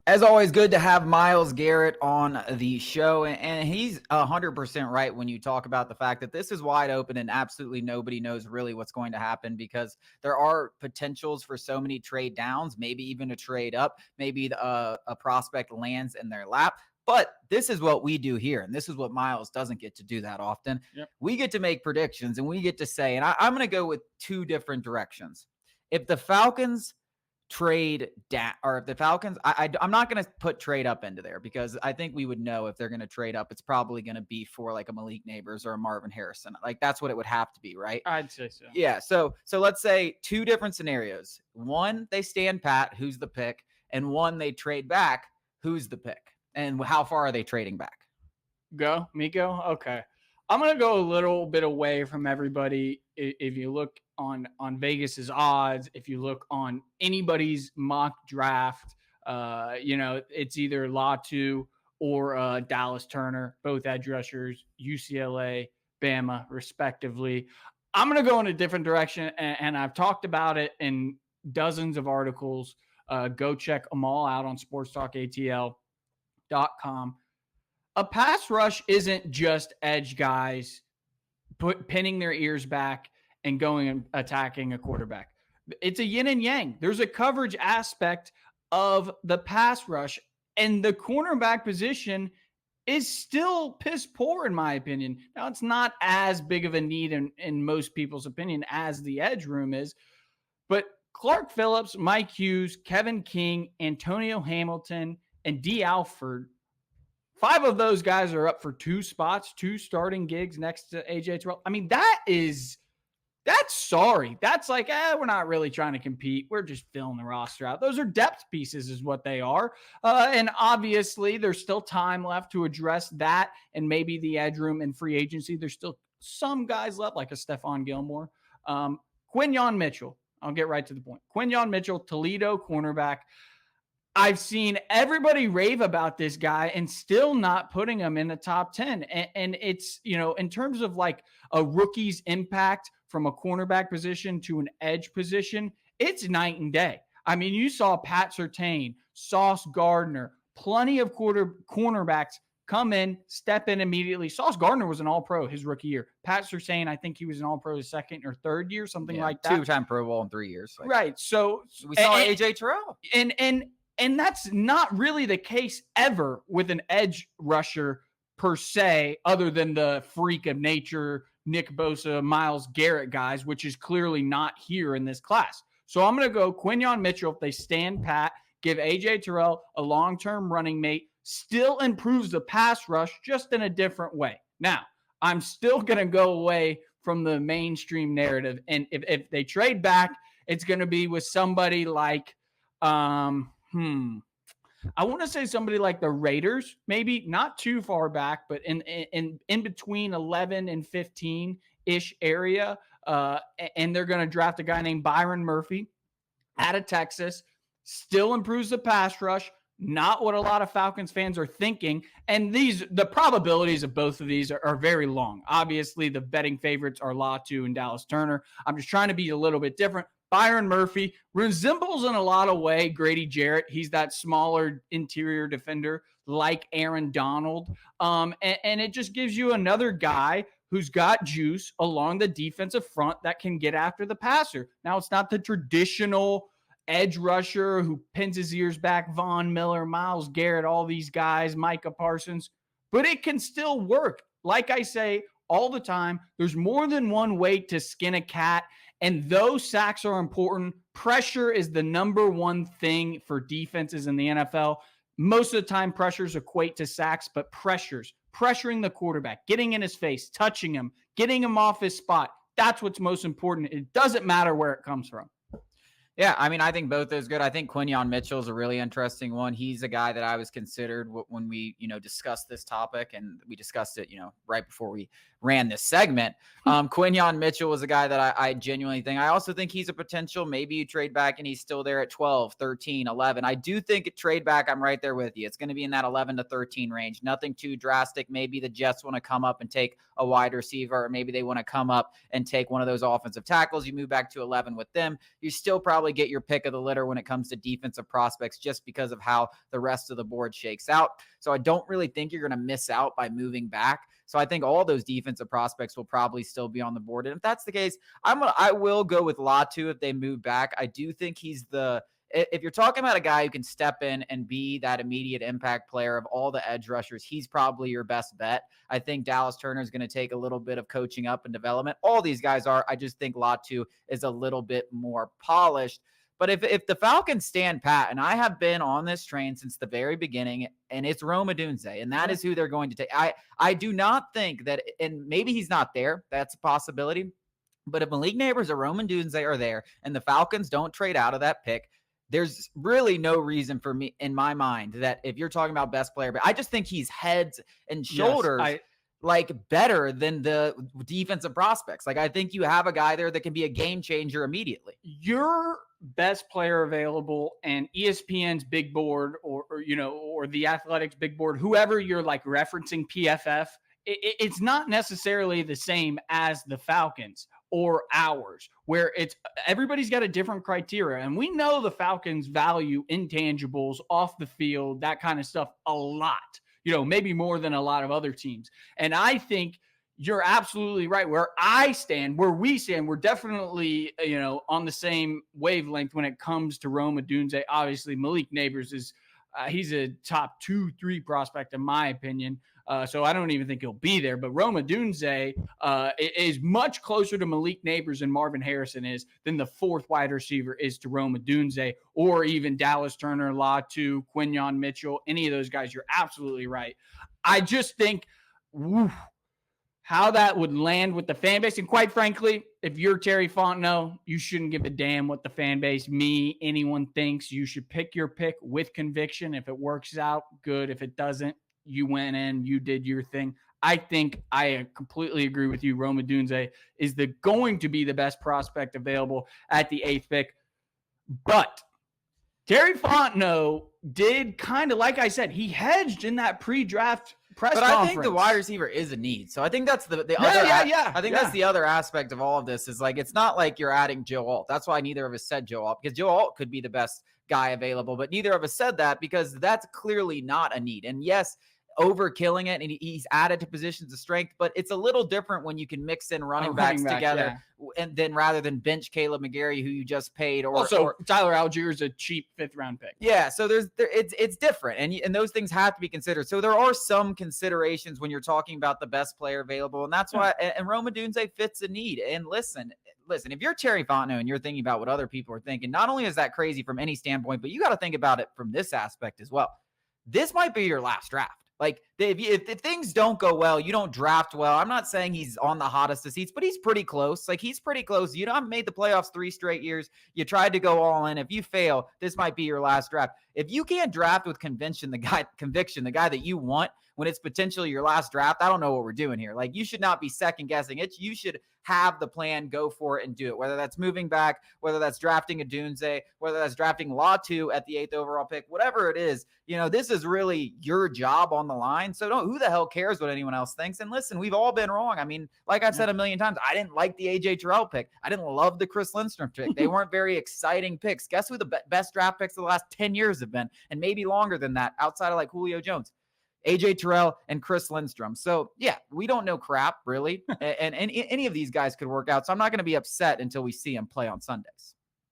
As always, good to have Myles Garrett on the show. And he's 100% right when you talk about the fact that this is wide open and absolutely nobody knows really what's going to happen, because there are potentials for so many trade downs, maybe even a trade up, maybe a prospect lands in their lap. But this is what we do here, and this is what Myles doesn't get to do that often. Yep. We get to make predictions, and we get to say, and I'm going to go with two different directions. If the Falcons trade down, or if the Falcons, I'm not going to put trade up into there, because I think we would know if they're going to trade up, it's probably going to be for like a Malik Neighbors or a Marvin Harrison. Like that's what it would have to be, right? I'd say so. Yeah. So let's say two different scenarios. One, they stand pat, who's the pick, and one, they trade back, who's the pick, and how far are they trading back? Go, Miko. Okay. I'm going to go a little bit away from everybody. If you look on Vegas's odds, if you look on anybody's mock draft, it's either Latu or Dallas Turner, both edge rushers, UCLA, Bama, respectively. I'm going to go in a different direction, and I've talked about it in dozens of articles. Go check them all out on sportstalkatl.com. A pass rush isn't just edge guys pinning their ears back and going and attacking a quarterback. It's a yin and yang. There's a coverage aspect of the pass rush, and the cornerback position is still piss poor, in my opinion. Now, it's not as big of a need in most people's opinion as the edge room is, but Clark Phillips, Mike Hughes, Kevin King, Antonio Hamilton, and D. Alford, 5 of those guys are up for 2 spots, 2 starting gigs next to AJ Terrell. I mean, that's sorry. That's like, we're not really trying to compete. We're just filling the roster out. Those are depth pieces is what they are. And obviously, there's still time left to address that and maybe the edge room and free agency. There's still some guys left, like a Stephon Gilmore. Quinyon Mitchell. I'll get right to the point. Quinyon Mitchell, Toledo cornerback. I've seen everybody rave about this guy and still not putting him in the top 10. And it's, in terms of like a rookie's impact from a cornerback position to an edge position, it's night and day. I mean, you saw Pat Surtain, Sauce Gardner, plenty of cornerbacks come in, step in immediately. Sauce Gardner was an all-pro his rookie year. Pat Surtain, I think he was an all-pro his second or third year, something like that. 2-time Pro Bowl in 3 years. Right. So we saw AJ Terrell. And that's not really the case ever with an edge rusher per se, other than the freak of nature, Nick Bosa, Myles Garrett guys, which is clearly not here in this class. So I'm going to go Quinyon Mitchell. If they stand pat, give AJ Terrell a long-term running mate, still improves the pass rush just in a different way. Now, I'm still going to go away from the mainstream narrative. And if they trade back, it's going to be with somebody like, I want to say somebody like the Raiders, maybe not too far back, but in between 11 and 15-ish area. And they're going to draft a guy named Byron Murphy out of Texas. Still improves the pass rush. Not what a lot of Falcons fans are thinking. And the probabilities of both of these are very long. Obviously, the betting favorites are Latu and Dallas Turner. I'm just trying to be a little bit different. Byron Murphy resembles in a lot of ways Grady Jarrett. He's that smaller interior defender like Aaron Donald. And it just gives you another guy who's got juice along the defensive front that can get after the passer. Now, it's not the traditional edge rusher who pins his ears back, Von Miller, Myles Garrett, all these guys, Micah Parsons, but it can still work. Like I say all the time, there's more than one way to skin a cat. And those sacks are important. Pressure is the number one thing for defenses in the NFL. Most of the time, pressures equate to sacks, but pressuring the quarterback, getting in his face, touching him, getting him off his spot. That's what's most important. It doesn't matter where it comes from. Yeah, I mean, I think both those good. I think Quinyon Mitchell is a really interesting one. He's a guy that I was considered when we, discussed this topic, and we discussed it, right before we ran this segment. Quinyon Mitchell was a guy that I genuinely think. I also think he's a potential. Maybe you trade back and he's still there at 12, 13, 11. I do think at trade back, I'm right there with you. It's going to be in that 11 to 13 range. Nothing too drastic. Maybe the Jets want to come up and take a wide receiver, or maybe they want to come up and take one of those offensive tackles. You move back to 11 with them. You're still probably probably get your pick of the litter when it comes to defensive prospects just because of how the rest of the board shakes out. So I don't really think you're going to miss out by moving back. So I think all those defensive prospects will probably still be on the board. And if that's the case, I will go with Latu if they move back. I do think if you're talking about a guy who can step in and be that immediate impact player of all the edge rushers, he's probably your best bet. I think Dallas Turner is going to take a little bit of coaching up and development. All these guys are. I just think Latu is a little bit more polished. But if the Falcons stand pat, and I have been on this train since the very beginning, and it's Rome Odunze, and that is who they're going to take. I do not think that, and maybe he's not there. That's a possibility. But if Malik Neighbors or Rome Odunze are there, and the Falcons don't trade out of that pick, there's really no reason for me, in my mind, that if you're talking about best player, but I just think he's heads and shoulders better than the defensive prospects. Like, I think you have a guy there that can be a game changer immediately. Your best player available, and ESPN's big board or the Athletics big board, whoever you're like referencing PFF, it's not necessarily the same as the Falcons or ours, where everybody's got a different criteria. And we know the Falcons value intangibles off the field, that kind of stuff, a lot, maybe more than a lot of other teams. And I think you're absolutely right. Where we stand, we're definitely, on the same wavelength when it comes to Rome Odunze. Obviously, Malik Neighbors he's a top 2-3 prospect in my opinion. So I don't even think he'll be there. But Rome Odunze is much closer to Malik Neighbors and Marvin Harrison is than the fourth wide receiver is to Rome Odunze, or even Dallas Turner, Latu, Quinyon Mitchell, any of those guys. You're absolutely right. I just think how that would land with the fan base. And quite frankly, if you're Terry Fontenot, you shouldn't give a damn what the fan base, anyone thinks. You should pick your pick with conviction. If it works out, good. If it doesn't, you went in, you did your thing. I think I completely agree with you. Rome Odunze is going to be the best prospect available at the 8th pick. But Terry Fontenot did kind of, like I said, he hedged in that pre-draft press conference. I think the wide receiver is a need. So I think that's the other. I think that's the other aspect of all of this is like, it's not like you're adding Joe Alt. That's why neither of us said Joe Alt, because Joe Alt could be the best guy available, but neither of us said that because that's clearly not a need. And yes, overkilling it, and he's added to positions of strength, but it's a little different when you can mix in running backs together, and then rather than bench Caleb McGarry, who you just paid, or Tyler Algier is a cheap 5th round pick. Yeah, so it's different, and those things have to be considered. So there are some considerations when you're talking about the best player available, and that's why. And Rome Odunze fits a need. And listen, if you're Terry Fontenot and you're thinking about what other people are thinking, not only is that crazy from any standpoint, but you got to think about it from this aspect as well. This might be your last draft. Like, if things don't go well, you don't draft well. I'm not saying he's on the hottest of seats, but he's pretty close. Like, he's pretty close. You haven't made the playoffs 3 straight years. You tried to go all in. If you fail, this might be your last draft. If you can't draft with conviction, the guy that you want when it's potentially your last draft, I don't know what we're doing here. Like, you should not be second guessing it. You should have the plan, go for it, and do it. Whether that's moving back, whether that's drafting Odunze, whether that's drafting Latu at the 8th overall pick, whatever it is, this is really your job on the line. So who the hell cares what anyone else thinks? And listen, we've all been wrong. I mean, like I've said a million times, I didn't like the AJ Terrell pick. I didn't love the Chris Lindstrom pick. They weren't very exciting picks. Guess who the best draft picks of the last 10 years have been? And maybe longer than that, outside of like Julio Jones, AJ Terrell, and Chris Lindstrom. So yeah, we don't know crap really. and any of these guys could work out. So I'm not going to be upset until we see him play on Sundays.